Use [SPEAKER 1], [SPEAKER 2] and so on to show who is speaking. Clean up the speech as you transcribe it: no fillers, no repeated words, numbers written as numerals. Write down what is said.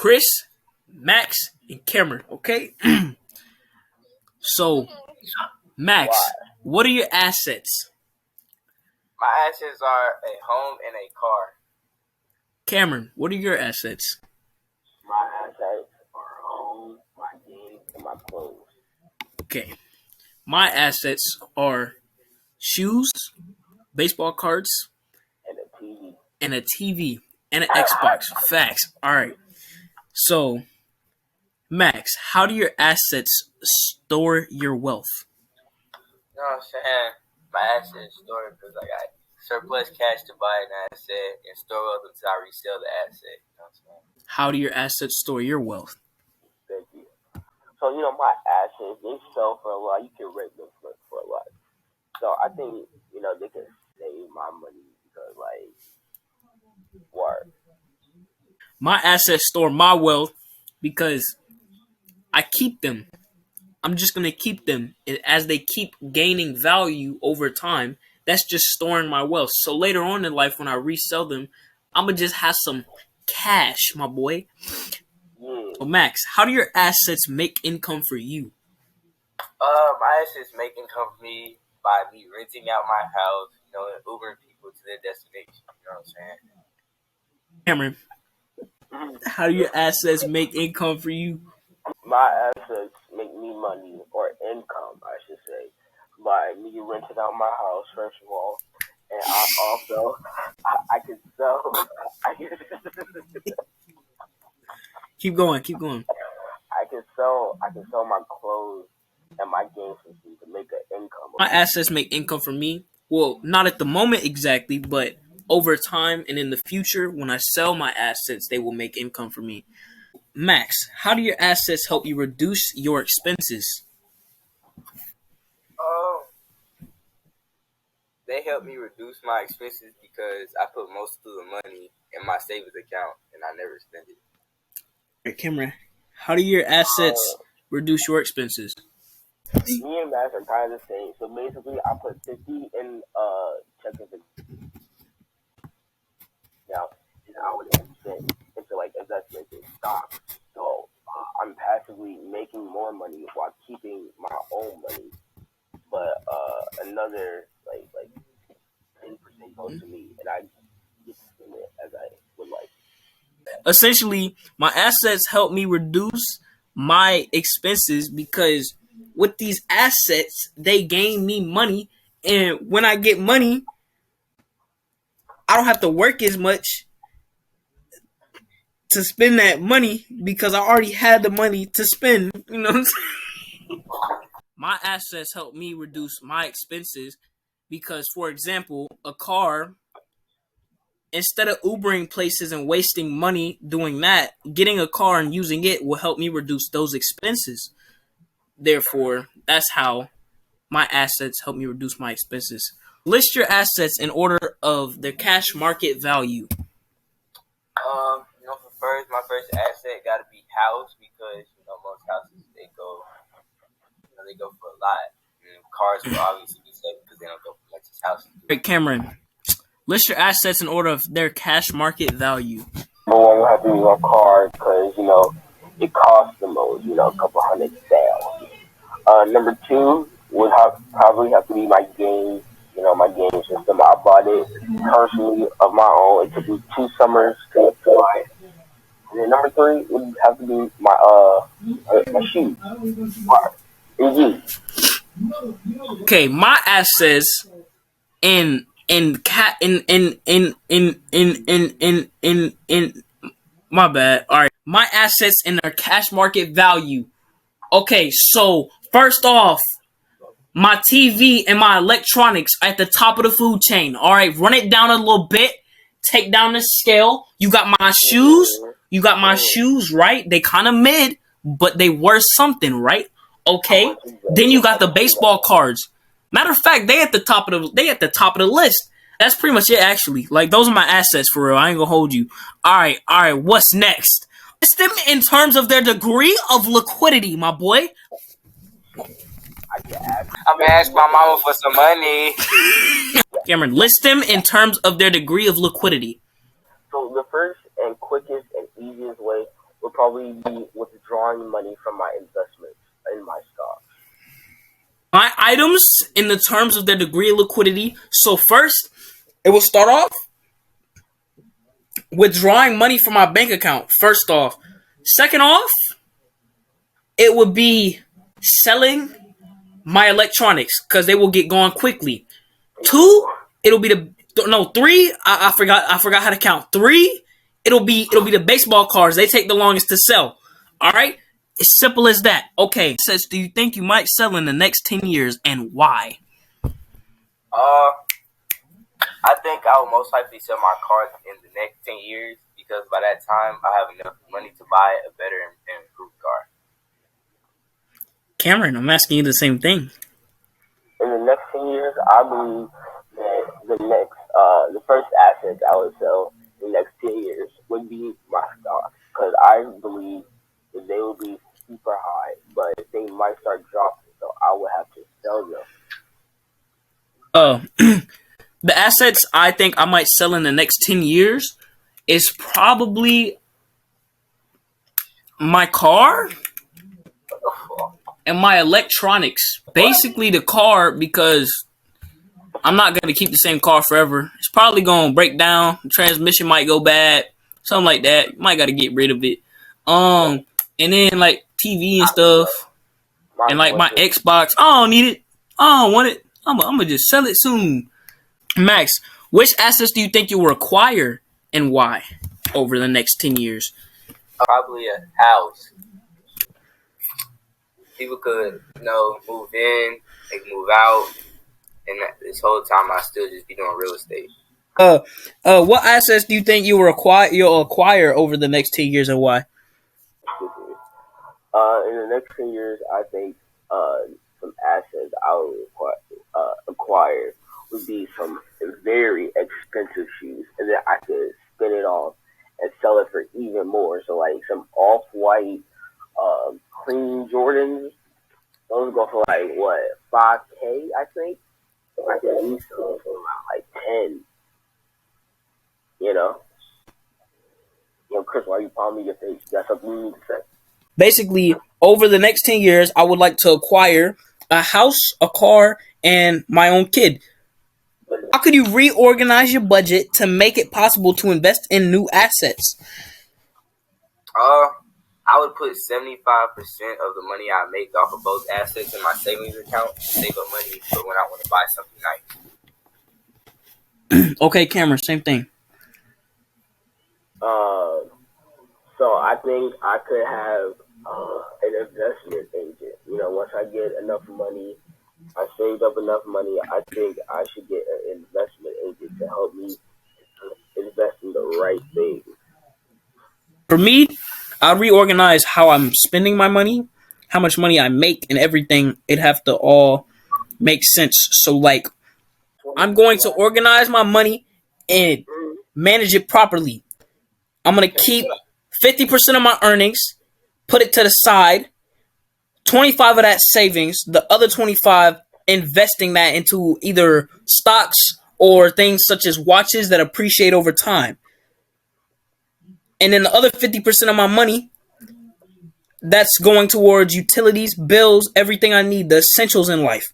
[SPEAKER 1] Chris, Max, and Cameron. Okay. So, Max,
[SPEAKER 2] Why?
[SPEAKER 1] what are your assets?
[SPEAKER 2] My assets are a home and a car.
[SPEAKER 1] Cameron, what are your assets?
[SPEAKER 3] My assets are home, my games, and my clothes.
[SPEAKER 1] Okay. My assets are shoes, baseball cards,
[SPEAKER 3] And a TV.
[SPEAKER 1] and a TV, and an Xbox. Facts. All right. So, Max, how do your assets store your wealth?
[SPEAKER 2] You know what I'm saying? My assets stored because I got surplus cash to buy an asset and store wealth until I resell the asset. You know what I'm saying?
[SPEAKER 1] How do your assets store your wealth?
[SPEAKER 3] Thank you. So, my assets, they sell for a lot. You can rent them for a lot. So, I think, they can save my money because, work.
[SPEAKER 1] My assets store my wealth because I keep them. I'm just going to keep them. And as they keep gaining value over time, that's just storing my wealth. So later on in life, when I resell them, I'm going to just have some cash, my boy.
[SPEAKER 3] Yeah.
[SPEAKER 1] So Max, how do your assets make income for you?
[SPEAKER 2] My assets make income for me by me renting out my house, and Ubering people to their destination. You know what I'm saying?
[SPEAKER 1] Cameron, how do your assets make income for you?
[SPEAKER 3] My assets make me money or income, I should say, by me renting out my house, first of all. And I also, I can sell, I can,
[SPEAKER 1] Keep going.
[SPEAKER 3] I can sell my clothes and my games to make an income.
[SPEAKER 1] My assets make income for me. Well, not at the moment exactly, but over time and in the future, when I sell my assets, they will make income for me. Max, how do your assets help you reduce your expenses?
[SPEAKER 2] Um, they help me reduce my expenses because I put most of the money in my savings account and I never spend it.
[SPEAKER 1] All right, Cameron, how do your assets reduce your expenses?
[SPEAKER 3] Me and Max are kind of the same. So basically, I put 50 in checking now, and I would invest into investments in stocks. So I'm passively making more money while keeping my own money, but another like 10% goes to me, and I get to spend it as I would like.
[SPEAKER 1] Essentially, my assets help me reduce my expenses because with these assets, they gain me money. And when I get money, I don't have to work as much to spend that money because I already had the money to spend. You know what I'm saying? My assets help me reduce my expenses because, for example, a car, instead of Ubering places and wasting money doing that, getting a car and using it will help me reduce those expenses. Therefore, that's how my assets help me reduce my expenses. List your assets in order of their cash market value.
[SPEAKER 2] My first asset got to be house because most houses they go for a lot. And cars will obviously be safe because they don't go for much as houses.
[SPEAKER 1] All right, Cameron, list your assets in order of their cash market value.
[SPEAKER 3] Number one would have to be my car because it costs the most. A couple $100,000. Number two would probably have to be my game. My game system. I bought it personally of my own. It took me 2 summers to buy it. And then number three would have to be my shoes.
[SPEAKER 1] Okay, my assets in my bad. All right, my assets in their cash market value. Okay, so first off, my TV and my electronics are at the top of the food chain. All right, run it down a little bit. Take down the scale. You got my shoes. Right? They kind of mid, but they worth something, right? Okay. Then you got the baseball cards. Matter of fact, they at the top of the list. That's pretty much it, actually. Those are my assets for real. I ain't gonna hold you. All right. What's next? List them in terms of their degree of liquidity, my boy.
[SPEAKER 2] I'm gonna ask my mama for some money.
[SPEAKER 1] Cameron, list them in terms of their degree of liquidity.
[SPEAKER 3] So the first and quickest and easiest way would probably be withdrawing money from my investments in my stocks.
[SPEAKER 1] My items in the terms of their degree of liquidity. So first, it will start off withdrawing money from my bank account. First off. Second off, it would be selling my electronics because they will get gone quickly. Two, it'll be three. I forgot how to count. Three, it'll be the baseball cards. They take the longest to sell. All right, it's simple as that. Okay, it says, do you think you might sell in the next 10 years and why?
[SPEAKER 2] I think I will most likely sell my car in the next 10 years because by that time I have enough money to buy a better and improved car.
[SPEAKER 1] Cameron, I'm asking you the same thing.
[SPEAKER 3] In the next 10 years, I believe that the first assets I would sell in the next 10 years would be my stocks because I believe that they will be super high, but they might start dropping, so I will have to sell them.
[SPEAKER 1] The assets I think I might sell in the next 10 years is probably my car and my electronics. Basically the car because I'm not going to keep the same car forever. It's probably going to break down. The transmission might go bad. Something like that. You might got to get rid of it. And then like TV and stuff. And like my Xbox. I don't need it. I don't want it. I'm going to just sell it soon. Max, which assets do you think you'll require and why over the next 10 years?
[SPEAKER 2] Probably a house. People could, move in, they can move out, and this whole time I still just be doing real estate.
[SPEAKER 1] What assets do you think you'll acquire over the next 10 years and why?
[SPEAKER 3] In the next 10 years, I think some assets I will acquire would be some very expensive shoes, and then I could spin it off and sell it for even more. So like some off-white cream Jordans, those go for like what, $5K I think. I can at least sell them for around like 10. Chris, why are you palming your face? You got something you need to say?
[SPEAKER 1] Basically, over the next 10 years, I would like to acquire a house, a car, and my own kid. How could you reorganize your budget to make it possible to invest in new assets?
[SPEAKER 2] I would put 75% of the money I make off of both assets in my savings account to save up money for when I want to buy something nice.
[SPEAKER 1] Okay, Cameron, same thing.
[SPEAKER 3] So I think I could have an investment agent. Once I get enough money, I saved up enough money, I think I should get an investment agent to help me invest in the right things.
[SPEAKER 1] For me, I reorganize how I'm spending my money, how much money I make, and everything. It'd have to all make sense. So, like, I'm going to organize my money and manage it properly. I'm going to keep 50% of my earnings, put it to the side, 25 of that savings, the other 25 investing that into either stocks or things such as watches that appreciate over time. And then the other 50% of my money, that's going towards utilities, bills, everything I need, the essentials in life.